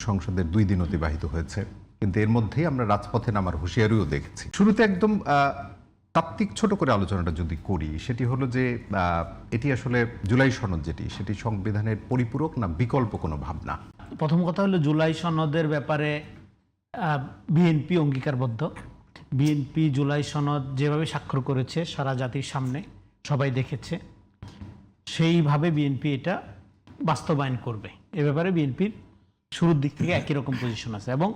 সংসদের 2 দিন অতিবাহিত হয়েছে, কিন্তু এর মধ্যেই আমরা রাজপথে নামার হুঁশিয়ারিও দেখেছি। শুরুতে একদম তাত্ত্বিক ছোট করে আলোচনাটা যদি করি, সেটি হলো যে এটি আসলে জুলাই সনদ যেটি, সেটি সংবিধানের পরিপূরক না বিকল্প কোনো ভাবনা? প্রথম কথা হলো জুলাই সনদের ব্যাপারে বিএনপি অঙ্গীকারবদ্ধ। বিএনপি জুলাই সনদ যেভাবে স্বাক্ষর করেছে সারা জাতির সামনে সবাই দেখেছে, সেইভাবে বিএনপি এটা বাস্তবায়ন করবে। এ ব্যাপারে বিএনপির শুরুর দিক থেকে একই রকম পজিশন আছে, এবং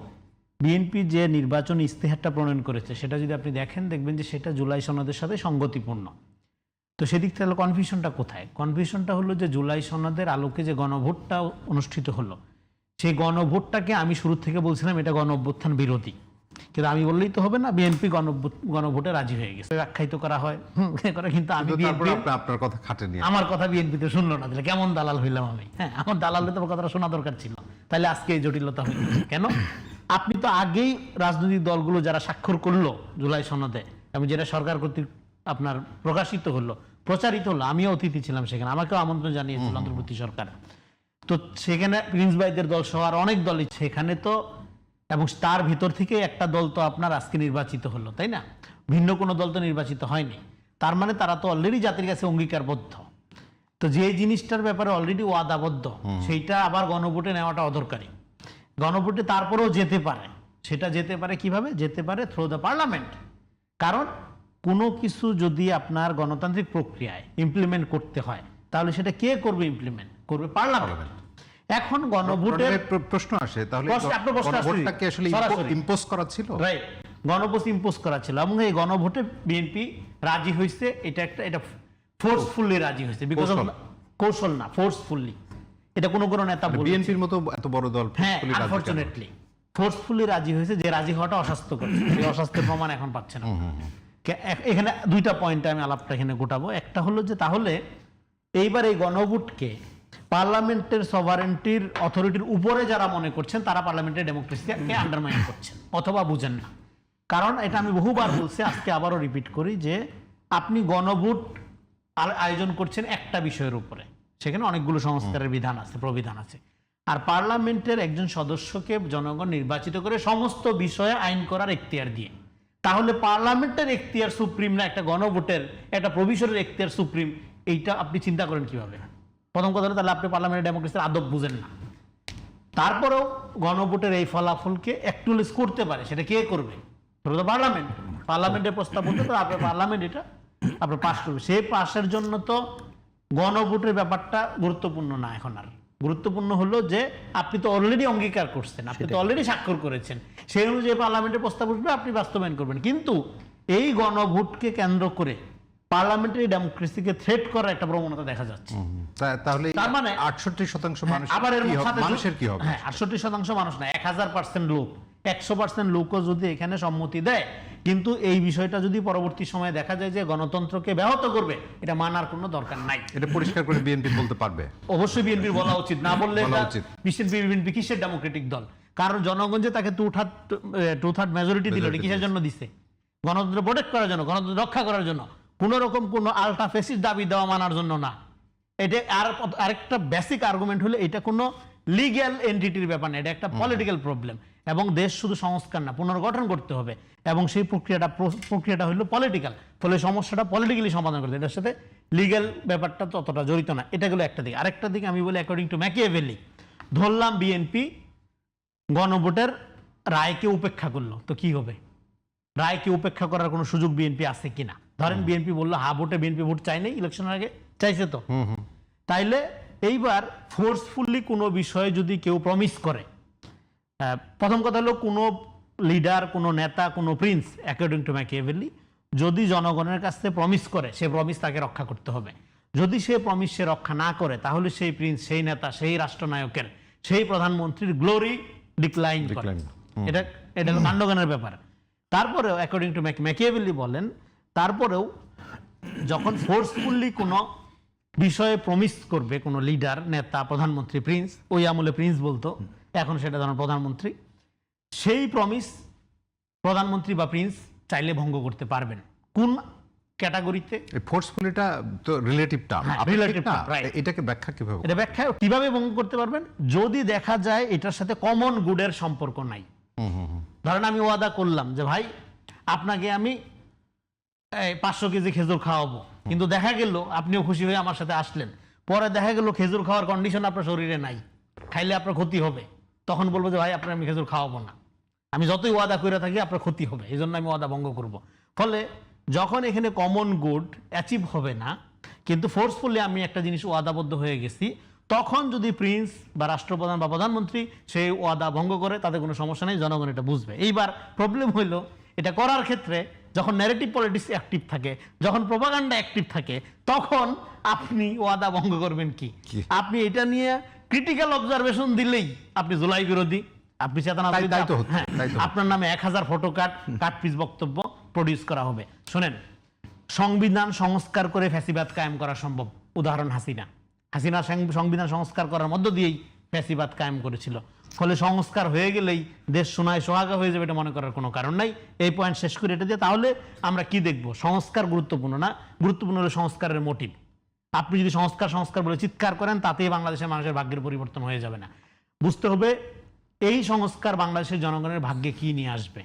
বিএনপি যে নির্বাচন ইস্তেহারটা প্রণয়ন করেছে সেটা যদি আপনি দেখেন, দেখবেন যে সেটা জুলাই সনদের সাথে সঙ্গতিপূর্ণ। তো সেদিক থেকে কনফিউশনটা কোথায়? কনফিউশনটা হলো যে জুলাই সনদের আলোকে যে গণভোটটা অনুষ্ঠিত হলো, সেই গণভোটটাকে আমি শুরু থেকে বলছিলাম এটা গণ অভ্যুত্থান বিরোধী, কিন্তু আমি বললেই তো হবে না, বিএনপি গণভোটে রাজি হয়ে গেছে, আখ্যায়িত করা হয় কিন্তু আমি আপনার কথা খাটেনি, আমার কথা বিএনপিতে শুনলো না, তাহলে কেমন দালাল হইলাম আমি? হ্যাঁ, আমার দালালে তো কথাটা শোনা দরকার ছিল, তাহলে আজকে এই জটিলতা হয়ে গেছে কেন? আপনি তো আগেই রাজনৈতিক দলগুলো যারা স্বাক্ষর করলো জুলাই সনদে, এবং যেটা সরকার কর্তৃক আপনার প্রকাশিত হলো, প্রচারিত হলো, আমিও অতিথি ছিলাম সেখানে, আমাকেও আমন্ত্রণ জানিয়েছিল অন্তর্বর্তী সরকার। তো সেখানে প্রিন্স ভাইদের দল সহ আর অনেক দলই সেখানে, তো এবং তার ভিতর থেকে একটা দল তো আপনার আজকে নির্বাচিত হলো, তাই না? ভিন্ন কোনো দল তো নির্বাচিত হয়নি, তার মানে তারা তো অলরেডি জাতির কাছে অঙ্গীকারবদ্ধ। তো যে জিনিসটার ব্যাপারে অলরেডি ওয়াদাবদ্ধ, সেইটা আবার গণভোটে নেওয়াটা অদরকারি। গণভোটে তারপরেও যেতে পারে, সেটা যেতে পারে কিভাবে? যেতে পারে থ্রু দ্য পার্লামেন্ট। কারণ কোনো কিছু যদি আপনার গণতান্ত্রিক প্রক্রিয়ায় ইমপ্লিমেন্ট করতে হয়, তাহলে সেটা কে করবে? ইমপ্লিমেন্ট করবে পার্লামেন্ট। এখন গণভোটের প্রশ্ন আসে, তাহলে গণভোটটাকে আসলে ইম্পোজ করা ছিল, রাইট? গণভোট ইম্পোজ করা ছিল, এবং এই গণভোটে বিএনপি রাজি হয়েছে। এটা ফোর্সফুলি রাজি হয়েছে, বিকজ অফ কৌশল না, ফোর্সফুলি। এটা কোনো নেতা বলছে বিএনপির মতো এত বড় দল আনফরচুনেটলি ফোর্সফুলি রাজি হয়েছে, যে রাজি হওয়াটা অস্বাস্থ্যকর। এই অস্বাস্থ্যের প্রমাণ এখন পাচ্ছে না। এখানে দুইটা পয়েন্টে আমি আলাপটা এখানে গোটাবো। একটা হলো যে তাহলে এইবার এই গণভোটকে পার্লামেন্টের সভারেন্টির অথরিটির উপরে যারা মনে করছেন, তারা পার্লামেন্টের ডেমোক্রেসিকে আন্ডারমাইন করছেন অথবা বুঝেন না। কারণ এটা আমি বহুবার বলছি, আজকে আবারও রিপিট করি, যে আপনি গণভোট আয়োজন করছেন একটা বিষয়ের উপরে, সেখানে অনেকগুলো সংস্কারের বিধান আছে, প্রবিধান আছে। আর পার্লামেন্টের একজন সদস্যকে জনগণ নির্বাচিত করে সমস্ত বিষয়ে আইন করার এখতিয়ার দিয়ে, তাহলে পার্লামেন্টের এখতিয়ার সুপ্রিম না একটা গণভোটের, একটা প্রভিশনের এখতিয়ার সুপ্রিম? এইটা আপনি চিন্তা করেন কিভাবে? প্রথম কথা হলো, তাহলে আপনি পার্লামেন্টের ডেমোক্রেসির আদব বুঝেন না। তারপরেও গণভোটের এই ফলাফলকে অ্যাকচুয়ালাইজ করতে পারে, সেটা কে করবে? পার্লামেন্ট। পার্লামেন্টের প্রস্তাব বলতে তো আপনার পার্লামেন্ট এটা আপনার পাস করবে। সেই পাসের জন্য তো গণভোটের ব্যাপারটা গুরুত্বপূর্ণ না। এখন আর গুরুত্বপূর্ণ হলো যে আপনি তো অলরেডি অঙ্গীকার করছেন, আপনি তো অলরেডি স্বাক্ষর করেছেন, সেই অনুযায়ী পার্লামেন্টের প্রস্তাব উঠবে, আপনি বাস্তবায়ন করবেন। কিন্তু এই গণভোটকে কেন্দ্র করে পার্লামেন্টারি ডেমোক্রেসিকে থ্রেট করার একটা প্রবণতা দেখা যাচ্ছে। তাহলে তার মানে 68% মানুষ, আবার এর মানুষের কি হবে? হ্যাঁ, 68% মানুষ না, 1000% লোক, 100% লোকও যদি এখানে সম্মতি দেয়, কিন্তু এই বিষয়টা যদি পরবর্তী সময়ে দেখা যায় যে গণতন্ত্রকে ব্যাহত করবে, এটা মানার কোনো দরকার নাই। এটা পরিষ্কার করে বিএনপি বলতে পারবে। অবশ্যই বিএনপির বলা উচিত, না বললে বিএনপি কিসের ডেমোক্রেটিক দল? কারণ জনগণ যে তাকে টু থার্ড মেজরিটি দিল, কিসের জন্য দিছে? গণতন্ত্র প্রোটেক্ট করার জন্য, গণতন্ত্র রক্ষা করার জন্য, কোন রকম কোন আলট্রা ফেসিস্ট দাবি দেওয়া মানার জন্য না। এটা আরেকটা বেসিক আর্গুমেন্ট হলো, এটা কোনো লিগ্যাল এন্টিটির ব্যাপার না, এটা একটা পলিটিক্যাল প্রবলেম, এবং দেশ শুধু সংস্কার না, পুনর্গঠন করতে হবে, এবং সেই প্রক্রিয়াটা হলো পলিটিক্যাল। ফলে সমস্যাটা পলিটিক্যালি সমাধান করতে, এটার সাথে লিগ্যাল ব্যাপারটা তো অতটা জড়িত না। এটা গেলো একটা দিক। আরেকটা দিক আমি বলি, অ্যাকর্ডিং টু ম্যাকিয়াভেলি, ধরলাম বিএনপি গণভোটের রায়কে উপেক্ষা করলো, তো কি হবে? রায়কে উপেক্ষা করার কোনো সুযোগ বিএনপি আছে কিনা? ধরেন বিএনপি বললো হা ভোটে বিএনপি ভোট চাই নাই, ইলেকশনের আগে চাইছে তো, তাইলে এইবার ফোর্সফুলি কোনো বিষয়ে যদি কেউ প্রমিস করে, প্রথম কথা হলো কোনো লিডার, কোনো নেতা, কোনো প্রিন্স, অ্যাকর্ডিং টু ম্যাকিয়াভেলি, যদি জনগণের কাছ থেকে প্রমিস করে, সে প্রমিস তাকে রক্ষা করতে হবে। যদি সে প্রমিস সে রক্ষা না করে, তাহলে সেই প্রিন্স, সেই নেতা, সেই রাষ্ট্রনায়কের, সেই প্রধানমন্ত্রীর গ্লোরি ডিক্লাইন করে। এটা কাণ্ডজ্ঞানের ব্যাপার। তারপরেও অ্যাকর্ডিং টু ম্যাকিয়াভেলি বলেন, তারপরেও যখন ফোর্সফুলি কোনো বিষয়ে প্রমিস করবে কোনো লিডার, নেতা, প্রধানমন্ত্রী, প্রিন্স, ওই আমলে প্রিন্স বলতো, এখন সেটা ধরেন প্রধানমন্ত্রী, সেই প্রমিস প্রধানমন্ত্রী বা প্রিন্স চাইলে ভঙ্গ করতে পারবেন। কোন ক্যাটাগরিতে। ফোর্সফুলিটা তো relative term, relative term, right. এটাকে ব্যাখ্যা কিভাবে? এটা ব্যাখ্যা কিভাবে ভঙ্গ করতে পারবেন? যদি দেখা যায় এটার সাথে কমন গুডের সম্পর্ক নাই। ধরেন আমি ওয়াদা করলাম যে ভাই আপনাকে আমি 500 কেজি খেজুর খাওয়াবো, কিন্তু দেখা গেল আপনিও খুশি হয়ে আমার সাথে আসলেন, পরে দেখা গেল খেজুর খাওয়ার কন্ডিশন আপনার শরীরে নাই, খাইলে আপনার ক্ষতি হবে, তখন বলবো যে ভাই আপনার আমি খেজুর খাওয়াবো না, আমি যতই ওয়াদা করে থাকি আপনার ক্ষতি হবে, এই জন্য আমি ওয়াদা ভঙ্গ করব। ফলে যখন এখানে কমন গুড অ্যাচিভ হবে না, কিন্তু ফোর্সফুলি আমি একটা জিনিস ওয়াদাবদ্ধ হয়ে গেছি, তখন যদি প্রিন্স বা রাষ্ট্রপ্রধান বা প্রধানমন্ত্রী সেই ওয়াদা ভঙ্গ করে, তাদের কোনো সমস্যা নেই, জনগণ এটা বুঝবে। এইবার প্রবলেম হইলো এটা করার ক্ষেত্রে যখন ন্যারেটিভ পলিটিক্স অ্যাক্টিভ থাকে, যখন প্রোপাগান্ডা অ্যাক্টিভ থাকে, তখন আপনি ওয়াদা ভঙ্গ করবেন কি? আপনি এটা নিয়ে ক্রিটিক্যাল অবজারভেশন দিলেই আপনি জুলাই বিরোধী, আপনি চেতনা, আপনার নামে 1000 ফটো কাট পিস বক্তব্য প্রডিউস করা হবে। শোনেন, সংবিধান সংস্কার করে ফ্যাসিবাদ কায়েম করা সম্ভব। উদাহরণ হাসিনা সংবিধান সংস্কার করার মধ্য দিয়েই ফ্যাসিবাদ কায়েম করেছিল। ফলে সংস্কার হয়ে গেলেই দেশ সোনায় সোহাগা হয়ে যাবে, এটা মনে করার কোনো কারণ নাই। এই পয়েন্ট শেষ করে এটা দিয়ে তাহলে আমরা কি দেখব? সংস্কার গুরুত্বপূর্ণ না, গুরুত্বপূর্ণ হলো সংস্কারের মোটিভ। আপনি যদি সংস্কার বলে চিৎকার করেন, তাতেই বাংলাদেশের মানুষের ভাগ্যের পরিবর্তন হয়ে যাবে না। বুঝতে হবে এই সংস্কার বাংলাদেশের জনগণের ভাগ্যে কি নিয়ে আসবে।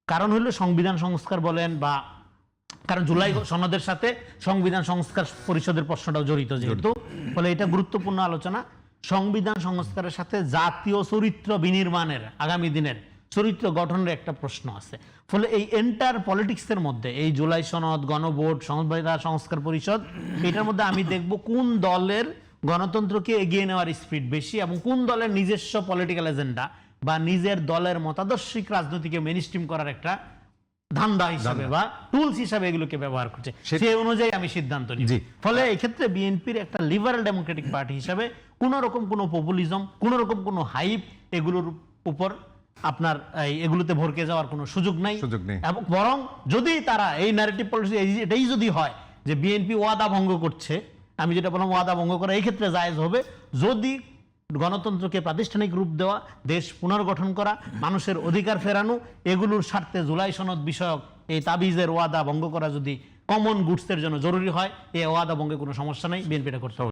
কারণ হলো সংবিধান সংস্কার বলেন বা, কারণ জুলাই সনদের সাথে সংবিধান সংস্কার পরিষদের প্রশ্নটাও জড়িত যেহেতু, ফলে এটা গুরুত্বপূর্ণ আলোচনা। সংবিধান সংস্কারের সাথে জাতীয় চরিত্র বিনির্মাণের, আগামী দিনের চরিত্র গঠনের একটা প্রশ্ন আছে। ফলে এই এন্টার পলিটিক্সের মধ্যে এই জুলাই সনদ, গণভোট, সংবিধান সংস্কার পরিষদ, এটার মধ্যে আমি দেখব কোন দলের গণতন্ত্রকে এগিয়ে নেওয়ার স্পিড বেশি এবং কোন দলের নিজস্ব পলিটিক্যাল এজেন্ডা বা নিজের দলের মতাদর্শিক রাজনীতিকে মেইনস্ট্রিম করার একটা ধান্দা হিসাবে বা টুলস হিসাবে এগুলোকে ব্যবহার করছে, সেই অনুযায়ী আমি সিদ্ধান্ত নিই। ফলে এই ক্ষেত্রে বিএনপির একটা লিবারাল ডেমোক্রেটিক পার্টি হিসাবে কোন রকম কোনো পপুলিজম, কোন রকম কোনো হাইপ এগুলোর উপর আপনার এগুলোতে ভরকে যাওয়ার কোনো সুযোগ নাই। এবং বরং যদি তারা এই ন্যারেটিভ পলিসি এটাই যদি হয় যে বিএনপি ওয়াদা ভঙ্গ করছে, আমি যেটা বললাম ওয়াদা ভঙ্গ করা এই ক্ষেত্রে জায়েজ হবে যদি গণতন্ত্রকে প্রাতিষ্ঠানিক রূপ দেওয়া, দেশ পুনর্গঠন করা, মানুষের অধিকার ফেরানো, এগুলোর স্বার্থে জুলাই সনদ বিষয়ক এই তাবিজের ওয়াদা ভঙ্গ করা যদি কমন গুডসের জন্য জরুরি হয়, এই ওয়াদা ভঙ্গে কোনো সমস্যা নেই, বিএনপি এটা করতে হবে।